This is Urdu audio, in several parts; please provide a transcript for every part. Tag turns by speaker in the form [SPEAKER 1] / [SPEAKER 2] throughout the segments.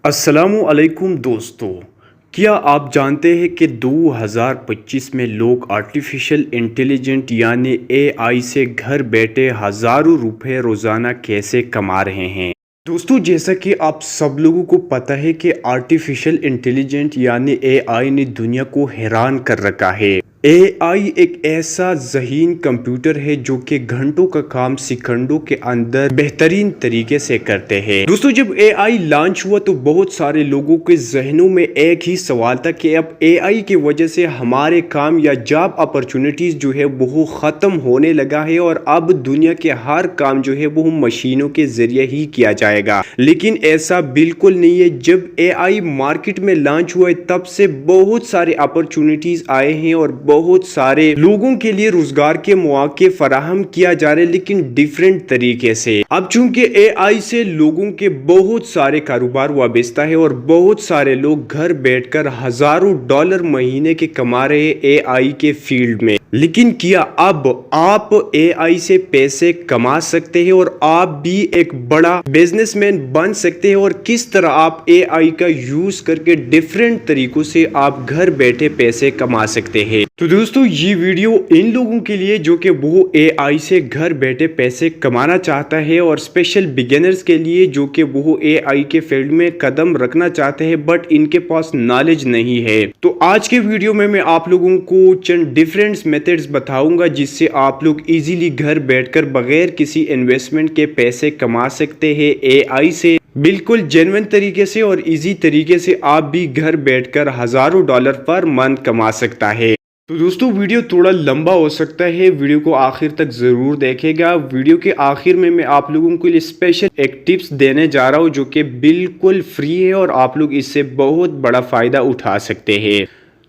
[SPEAKER 1] السلام علیکم دوستو، کیا آپ جانتے ہیں کہ 2025 میں لوگ آرٹیفیشل انٹیلیجنٹ یعنی اے آئی سے گھر بیٹھے ہزاروں روپے روزانہ کیسے کما رہے ہیں؟ دوستو، جیسا کہ آپ سب لوگوں کو پتہ ہے کہ آرٹیفیشل انٹیلیجنٹ یعنی اے آئی نے دنیا کو حیران کر رکھا ہے۔ اے آئی ایک ایسا ذہین کمپیوٹر ہے جو کہ گھنٹوں کا کام سیکنڈوں کے اندر بہترین طریقے سے کرتے ہیں۔ دوستو، جب اے آئی لانچ ہوا تو بہت سارے لوگوں کے ذہنوں میں ایک ہی سوال تھا کہ اب اے آئی کی وجہ سے ہمارے کام یا جاب اپرچونٹیز جو ہے وہ ختم ہونے لگا ہے اور اب دنیا کے ہر کام جو ہے وہ مشینوں کے ذریعے ہی کیا جائے گا۔ لیکن ایسا بالکل نہیں ہے۔ جب اے آئی مارکیٹ میں لانچ ہوا ہے تب سے بہت سارے اپرچونٹیز آئے ہیں اور بہت سارے لوگوں کے لیے روزگار کے مواقع فراہم کیا جا رہے، لیکن ڈیفرنٹ طریقے سے۔ اب چونکہ اے آئی سے لوگوں کے بہت سارے کاروبار وابستہ ہے اور بہت سارے لوگ گھر بیٹھ کر ہزاروں ڈالر مہینے کے کما رہے اے آئی کے فیلڈ میں۔ لیکن کیا اب آپ اے آئی سے پیسے کما سکتے ہیں اور آپ بھی ایک بڑا بزنس مین بن سکتے ہیں؟ اور کس طرح آپ اے آئی کا یوز کر کے ڈیفرنٹ طریقوں سے آپ گھر بیٹھے پیسے کما سکتے ہیں؟ تو دوستو، یہ ویڈیو ان لوگوں کے لیے جو کہ وہ اے آئی سے گھر بیٹھے پیسے کمانا چاہتا ہے، اور اسپیشل بگنرز کے لیے جو کہ وہ اے آئی کے فیلڈ میں قدم رکھنا چاہتے ہیں بٹ ان کے پاس نالج نہیں ہے۔ تو آج کے ویڈیو میں آپ لوگوں کو چند ڈیفرنٹ میتھڈز بتاؤں گا جس سے آپ لوگ ایزیلی گھر بیٹھ کر بغیر کسی انویسٹمنٹ کے پیسے کما سکتے ہیں اے آئی سے، بالکل جینوین طریقے سے اور ایزی طریقے سے آپ بھی گھر بیٹھ کر ہزاروں ڈالر پر منتھ کما سکتا ہے۔ تو دوستو، ویڈیو تھوڑا لمبا ہو سکتا ہے، ویڈیو کو آخر تک ضرور دیکھے گا۔ ویڈیو کے آخر میں آپ لوگوں کے لیے اسپیشل ایک ٹپس دینے جا رہا ہوں جو کہ بالکل فری ہے اور آپ لوگ اس سے بہت بڑا فائدہ اٹھا سکتے ہیں۔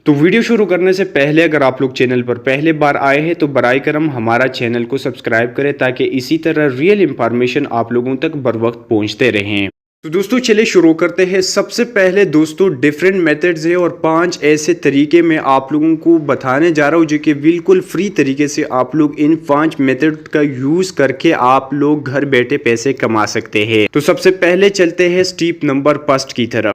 [SPEAKER 1] تو ویڈیو شروع کرنے سے پہلے اگر آپ لوگ چینل پر پہلے بار آئے ہیں تو برائے کرم ہمارا چینل کو سبسکرائب کریں تاکہ اسی طرح ریئل انفارمیشن آپ لوگوں تک بر وقت پہنچتے رہیں۔ تو دوستو، چلے شروع کرتے ہیں۔ سب سے پہلے دوستو ڈیفرنٹ میتھڈز ہیں اور 5 ایسے طریقے میں آپ لوگوں کو بتانے جا رہا ہوں جو کہ بالکل فری طریقے سے آپ لوگ ان 5 میتھڈ کا یوز کر کے آپ لوگ گھر بیٹھے پیسے کما سکتے ہیں۔ تو سب سے پہلے چلتے ہیں سٹیپ نمبر 1 کی طرف،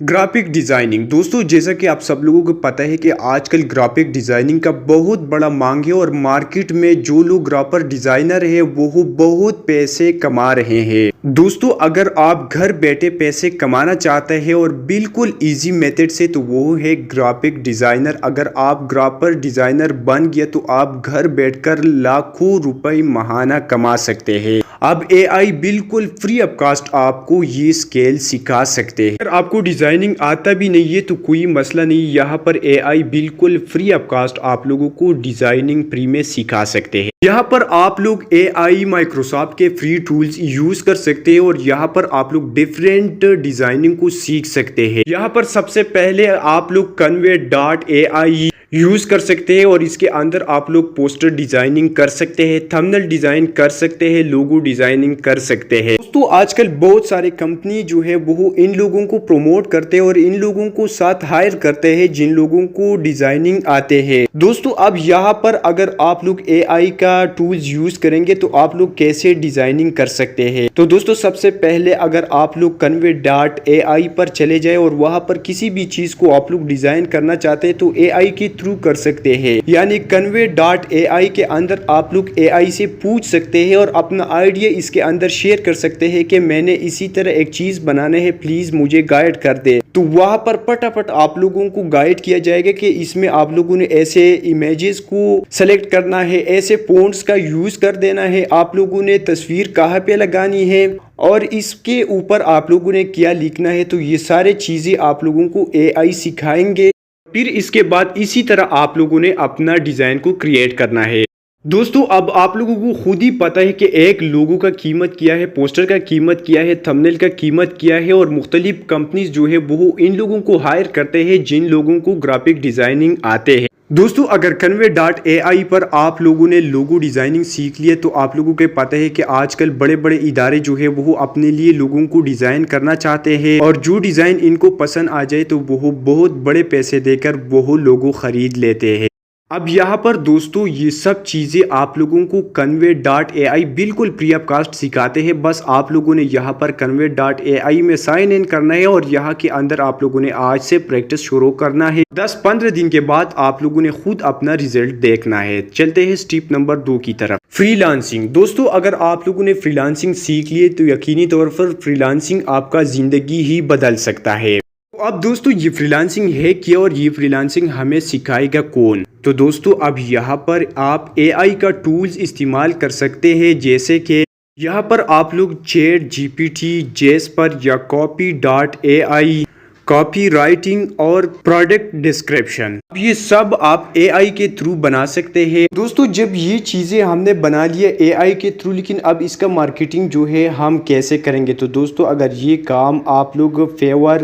[SPEAKER 1] گرافک ڈیزائننگ۔ دوستو، جیسا کہ آپ سب لوگوں کو پتہ ہے کہ آج کل گرافک ڈیزائننگ کا بہت بڑا مانگ ہے اور مارکیٹ میں جو لوگ گرافر ڈیزائنر ہیں وہ بہت پیسے کما رہے ہیں۔ دوستو، اگر آپ گھر بیٹھے پیسے کمانا چاہتے ہیں اور بالکل ایزی میتھڈ سے تو وہ ہے گرافک ڈیزائنر۔ اگر آپ گرافر ڈیزائنر بن گیا تو آپ گھر بیٹھ کر لاکھوں روپے ماہانہ کما سکتے ہیں۔ اب اے آئی بالکل فری آف کاسٹ آپ کو یہ اسکیل سکھا سکتے ہیں۔ اگر آپ کو ڈیزائننگ آتا بھی نہیں ہے تو کوئی مسئلہ نہیں، یہاں پر اے آئی بالکل فری آف کاسٹ آپ لوگوں کو ڈیزائننگ فری میں سکھا سکتے ہیں۔ یہاں پر آپ لوگ اے آئی مائکروسافٹ کے فری ٹولز یوز کر سکتے ہیں اور یہاں پر آپ لوگ ڈیفرنٹ ڈیزائننگ کو سیکھ سکتے ہیں۔ یہاں پر سب سے پہلے آپ لوگ Canva.ai یوز کر سکتے ہیں اور اس کے اندر آپ لوگ پوسٹر ڈیزائننگ کر سکتے ہیں، تھمبنیل ڈیزائن کر سکتے ہیں، لوگو ڈیزائننگ کر سکتے ہیں۔ دوستو، آج کل بہت سارے کمپنی جو ہے وہ ان لوگوں کو پروموٹ کرتے ہیں اور ان لوگوں کو ساتھ ہائر کرتے ہیں جن لوگوں کو ڈیزائننگ آتے ہیں۔ دوستو، اب یہاں پر اگر آپ لوگ اے آئی کا ٹولز یوز کریں گے تو آپ لوگ کیسے ڈیزائننگ کر سکتے ہیں؟ تو دوستو، سب سے پہلے اگر آپ لوگ Canva.ai پر چلے جائیں اور وہاں پر کسی بھی چیز کو آپ لوگ ڈیزائن کرنا چاہتے ہیں تو اے آئی کی تھرو کر سکتے ہیں، یعنی Canva.ai کے اندر آپ لوگ اے آئی سے پوچھ سکتے ہیں اور اپنا آئیڈیا اس کے اندر شیئر کر سکتے ہیں کہ میں نے اسی طرح ایک چیز بنانے ہے، پلیز مجھے گائیڈ کر دے۔ تو وہاں پر پٹافٹ آپ لوگوں کو گائیڈ کیا جائے گا کہ اس میں آپ لوگوں نے ایسے امیجز کو سلیکٹ کرنا ہے، ایسے فونٹس کا یوز کر دینا ہے، آپ لوگوں نے تصویر کہاں پہ لگانی ہے اور اس کے اوپر آپ لوگوں نے کیا لکھنا ہے۔ تو یہ سارے چیزیں آپ لوگوں کو اے آئی سکھائیں گے، پھر اس کے بعد اسی طرح آپ لوگوں نے اپنا ڈیزائن کو کریٹ کرنا ہے۔ دوستو، اب آپ لوگوں کو خود ہی پتا ہے کہ ایک لوگو کا قیمت کیا ہے، پوسٹر کا قیمت کیا ہے، تھمبنیل کا قیمت کیا ہے، اور مختلف کمپنیز جو ہے وہ ان لوگوں کو ہائر کرتے ہیں جن لوگوں کو گرافک ڈیزائننگ آتے ہیں۔ دوستو، اگر Canva.ai پر آپ لوگوں نے لوگو ڈیزائننگ سیکھ لیا تو آپ لوگوں کو پتہ ہے کہ آج کل بڑے بڑے ادارے جو ہے وہ اپنے لیے لوگوں کو ڈیزائن کرنا چاہتے ہیں اور جو ڈیزائن ان کو پسند آ جائے تو وہ بہت بڑے پیسے دے کر وہ لوگو خرید لیتے ہیں۔ اب یہاں پر دوستو یہ سب چیزیں آپ لوگوں کو convey.ai بالکل فری آف کاسٹ سکھاتے ہیں. بس آپ لوگوں نے یہاں پر convey.ai میں سائن ان کرنا ہے اور یہاں کے اندر آپ لوگوں نے آج سے پریکٹس شروع کرنا ہے. 10-15 دن کے بعد آپ لوگوں نے خود اپنا ریزلٹ دیکھنا ہے. چلتے ہیں سٹیپ نمبر 2 کی طرف. Free lancing. دوستو اگر آپ لوگوں نے فری لانسنگ سیکھ لیے تو یقینی طور پر فری لانسنگ آپ کا زندگی ہی بدل سکتا ہے. اب دوستو یہ فری لانسنگ ہے کیا اور یہ فری لانسنگ ہمیں سکھائے گا کون؟ تو دوستو اب یہاں پر آپ اے آئی کا ٹولز استعمال کر سکتے ہیں، جیسے کہ یہاں پر آپ لوگ chat G P T, Jasper یا copy.ai، کاپی رائٹنگ اور پروڈکٹ ڈسکرپشن، یہ سب آپ اے آئی کے تھرو بنا سکتے ہیں. دوستو جب یہ چیزیں ہم نے بنا لیا اے آئی کے تھرو، لیکن اب اس کا مارکیٹنگ جو ہے ہم کیسے کریں گے؟ تو دوستو اگر یہ کام آپ لوگ فیور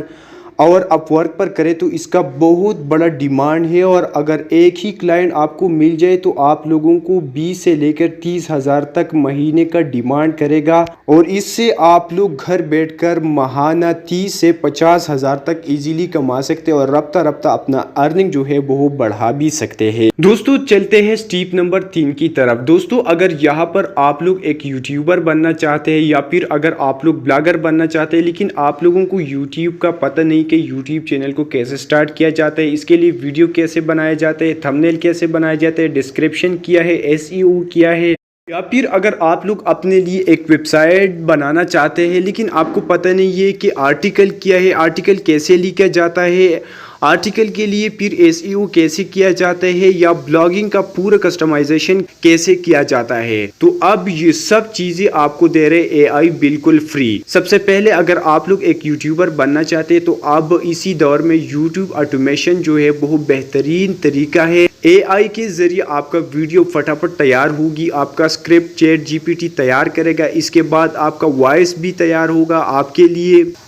[SPEAKER 1] اور اپ ورک پر کرے تو اس کا بہت بڑا ڈیمانڈ ہے، اور اگر ایک ہی کلائنٹ آپ کو مل جائے تو آپ لوگوں کو 20 سے لے کر 30 ہزار تک مہینے کا ڈیمانڈ کرے گا، اور اس سے آپ لوگ گھر بیٹھ کر ماہانہ 30 سے 50 ہزار تک ایزیلی کما سکتے اور رفتہ رفتہ اپنا ارننگ جو ہے وہ بڑھا بھی سکتے ہیں. دوستو چلتے ہیں سٹیپ نمبر 3 کی طرف. دوستو اگر یہاں پر آپ لوگ ایک یوٹیوبر بننا چاہتے ہیں یا پھر اگر آپ لوگ بلاگر بننا چاہتے ہیں، لیکن آپ لوگوں کو یوٹیوب کا پتہ نہیں کہ یوٹیوب چینل کو کیسے سٹارٹ کیا جاتا ہے، اس کے لیے ویڈیو کیسے بنایا جاتا ہے، تھمبنیل کیسے بنایا جاتا ہے، ڈسکرپشن کیا ہے، ایس ای او کیا ہے، یا پھر اگر آپ لوگ اپنے لیے ایک ویب سائٹ بنانا چاہتے ہیں لیکن آپ کو پتہ نہیں ہے کہ آرٹیکل کیا ہے، آرٹیکل کیسے لکھا جاتا ہے، آرٹیکل کے لیے پھر ایس ای او کیسے کیا جاتا ہے، یا بلاگنگ کا پورا کسٹمائزیشن کیسے کیا جاتا ہے، تو اب یہ سب چیزیں آپ کو دے رہے اے آئی بالکل فری. سب سے پہلے اگر آپ لوگ ایک یوٹیوبر بننا چاہتے ہیں تو اب اسی دور میں یوٹیوب آٹومیشن جو ہے بہت بہترین طریقہ ہے. اے آئی کے ذریعے آپ کا ویڈیو فٹافٹ تیار ہوگی، آپ کا script chat G P T تیار کرے گا، اس کے بعد آپ کا وائس بھی تیار ہوگا،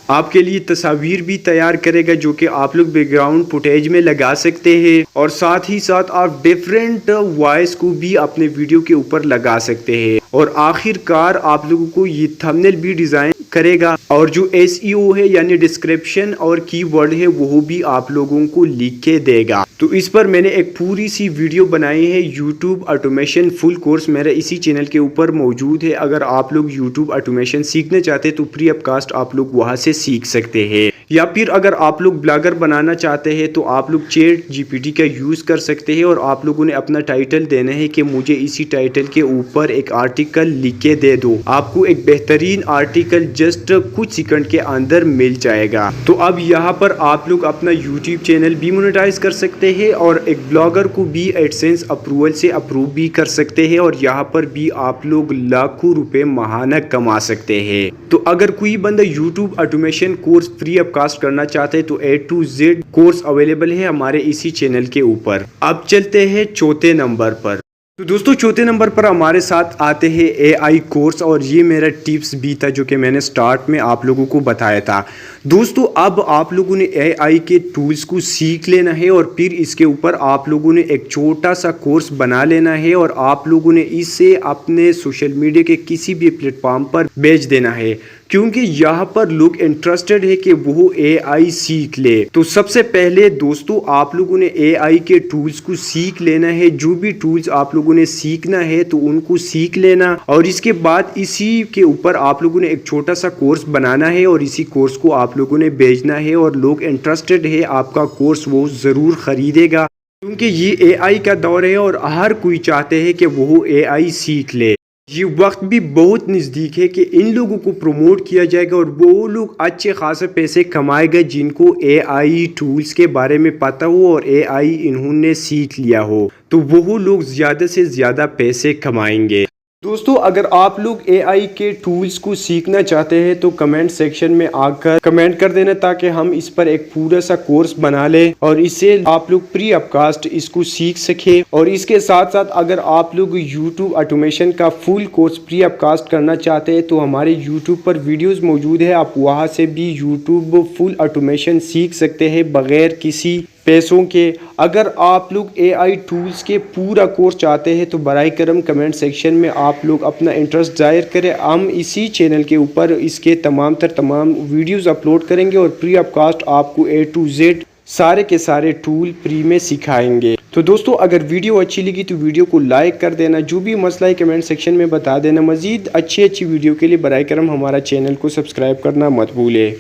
[SPEAKER 1] آپ کے لیے تصاویر بھی تیار کرے گا جو کہ آپ لوگ بیک گراؤنڈ فوٹیج میں لگا سکتے ہیں، اور ساتھ ہی ساتھ آپ ڈیفرنٹ وائس کو بھی اپنے ویڈیو کے اوپر لگا سکتے ہیں، اور آخر کار آپ لوگوں کو یہ تھمبنیل بھی ڈیزائن کرے گا، اور جو ایس ای او ہے یعنی ڈسکرپشن اور کی ورڈ ہے وہ بھی آپ لوگوں کو لکھ کے دے گا. تو اس پر میں نے ایک پوری سی ویڈیو بنائی ہے، یوٹیوب آٹومیشن فل کورس میرا اسی چینل کے اوپر موجود ہے. اگر آپ لوگ یوٹیوب آٹومیشن سیکھنا چاہتے تو فری آف کاسٹ آپ لوگ وہاں سے سیکھ سکتے ہیں. یا پھر اگر آپ لوگ بلاگر بنانا چاہتے ہیں تو آپ لوگ چیٹ جی پی ٹی کا یوز کر سکتے ہیں، اور آپ لوگوں نے اپنا ٹائٹل دینا ہے کہ مجھے اسی ٹائٹل کے اوپر ایک آرٹیکل لکھ کے دے دو. آپ کو ایک بہترین آرٹیکل جسٹ کچھ سیکنڈ کے اندر مل جائے گا. تو اب یہاں پر آپ لوگ اپنا یوٹیوب چینل بھی مونیٹائز کر سکتے ہیں، اور ایک بلاگر کو بھی ایڈسنس اپروول سے اپروو بھی کر سکتے ہیں، اور یہاں پر بھی آپ لوگ لاکھوں روپے ماہانہ کما سکتے ہیں. تو اگر کوئی بندہ YouTube automation course free of cost کرنا چاہتے ہیں تو A to Z course available ہے ہمارے اسی چینل کے اوپر. اب چلتے ہیں چوتھے نمبر پر. تو دوستو چوتھے نمبر پر ہمارے ساتھ آتے ہیں اے آئی کورس، اور یہ میرا ٹپس بھی تھا جو کہ میں نے سٹارٹ میں آپ لوگوں کو بتایا تھا. دوستو اب آپ لوگوں نے اے آئی کے ٹولز کو سیکھ لینا ہے، اور پھر اس کے اوپر آپ لوگوں نے ایک چھوٹا سا کورس بنا لینا ہے، اور آپ لوگوں نے اسے اپنے سوشل میڈیا کے کسی بھی پلیٹ فارم پر بیچ دینا ہے، کیونکہ یہاں پر لوگ انٹرسٹڈ ہے کہ وہ اے آئی سیکھ لے. تو سب سے پہلے دوستو آپ لوگوں نے اے آئی کے ٹولز کو سیکھ لینا ہے. جو بھی ٹولز آپ لوگوں نے سیکھنا ہے تو ان کو سیکھ لینا، اور اس کے بعد اسی کے اوپر آپ لوگوں نے ایک چھوٹا سا کورس بنانا ہے، اور اسی کورس کو آپ لوگوں نے بیچنا ہے، اور لوگ انٹرسٹڈ ہے آپ کا کورس وہ ضرور خریدے گا، کیونکہ یہ اے آئی کا دور ہے اور ہر کوئی چاہتے ہے کہ وہ اے آئی سیکھ لے. یہ وقت بھی بہت نزدیک ہے کہ ان لوگوں کو پروموٹ کیا جائے گا، اور وہ لوگ اچھے خاصے پیسے کمائے گا جن کو اے آئی ٹولز کے بارے میں پتہ ہو اور اے آئی انہوں نے سیکھ لیا ہو، تو وہ لوگ زیادہ سے زیادہ پیسے کمائیں گے. دوستو اگر آپ لوگ اے آئی کے ٹولز کو سیکھنا چاہتے ہیں تو کمنٹ سیکشن میں آ کر کمنٹ کر دینا، تاکہ ہم اس پر ایک پورا سا کورس بنا لیں اور اس سے آپ لوگ فری آف کاسٹ اس کو سیکھ سکیں. اور اس کے ساتھ ساتھ اگر آپ لوگ یوٹیوب آٹومیشن کا فل کورس فری آف کاسٹ کرنا چاہتے ہیں تو ہمارے یوٹیوب پر ویڈیوز موجود ہے، آپ وہاں سے بھی یوٹیوب فل آٹومیشن سیکھ سکتے ہیں بغیر کسی پیسوں کے. اگر آپ لوگ اے آئی ٹولز کے پورا کورس چاہتے ہیں تو برائے کرم کمنٹ سیکشن میں آپ لوگ اپنا انٹرسٹ ظاہر کریں. ہم اسی چینل کے اوپر اس کے تمام ویڈیوز اپلوڈ کریں گے، اور فری آف کاسٹ آپ کو A to Z سارے کے سارے ٹول فری میں سکھائیں گے. تو دوستو اگر ویڈیو اچھی لگی تو ویڈیو کو لائک کر دینا، جو بھی مسئلہ ہے کمنٹ سیکشن میں بتا دینا۔ مزید اچھی ویڈیو کے لیے برائے کرم ہمارا چینل کو سبسکرائب کرنا مت بھولے۔